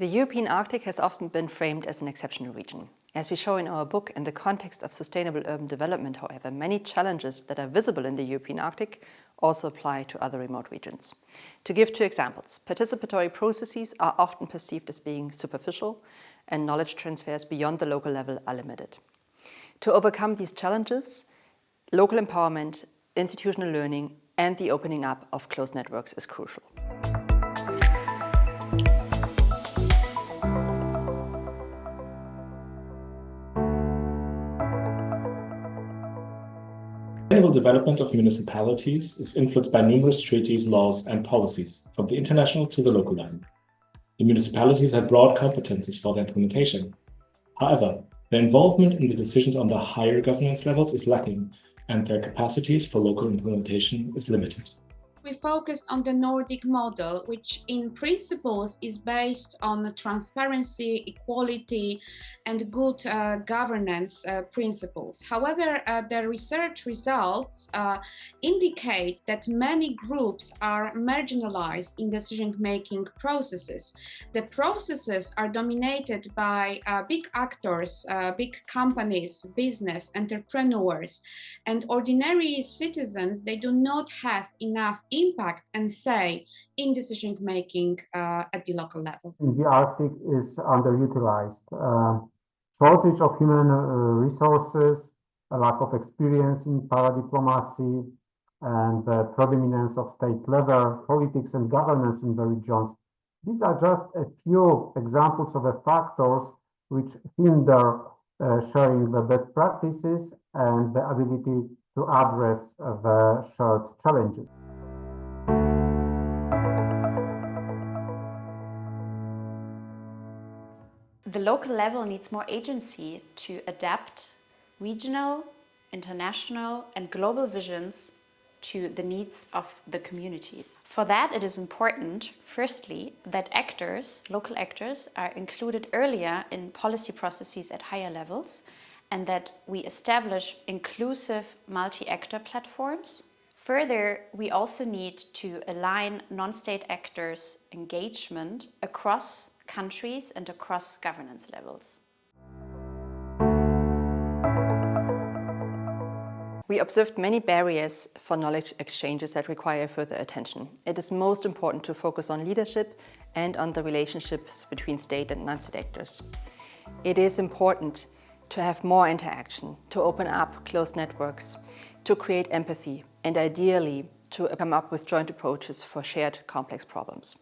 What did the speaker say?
The European Arctic has often been framed as an exceptional region. As we show in our book, in the context of sustainable urban development, however, many challenges that are visible in the European Arctic also apply to other remote regions. To give two examples, participatory processes are often perceived as being superficial, and knowledge transfers beyond the local level are limited. To overcome these challenges, local empowerment, institutional learning, and the opening up of closed networks is crucial. Sustainable development of municipalities is influenced by numerous treaties, laws, and policies, from the international to the local level. The municipalities have broad competences for their implementation. However, their involvement in the decisions on the higher governance levels is lacking, and their capacities for local implementation is limited. We focused on the Nordic model, which in principles is based on transparency, equality, and good governance principles. However, the research results indicate that many groups are marginalized in decision-making processes. The processes are dominated by big actors, big companies, business, entrepreneurs, and ordinary citizens. They do not have enough impact and say in decision-making at the local level. The Arctic is underutilized. Shortage of human resources, a lack of experience in paradiplomacy, and the predominance of state-level politics and governance in the regions. These are just a few examples of the factors which hinder sharing the best practices and the ability to address the shared challenges. The local level needs more agency to adapt regional, international, and global visions to the needs of the communities. For that, it is important, firstly, that actors, local actors, are included earlier in policy processes at higher levels, and that we establish inclusive multi-actor platforms. Further, we also need to align non-state actors' engagement across countries and across governance levels. We observed many barriers for knowledge exchanges that require further attention. It is most important to focus on leadership and on the relationships between state and non-state actors. It is important to have more interaction, to open up closed networks, to create empathy, and ideally to come up with joint approaches for shared complex problems.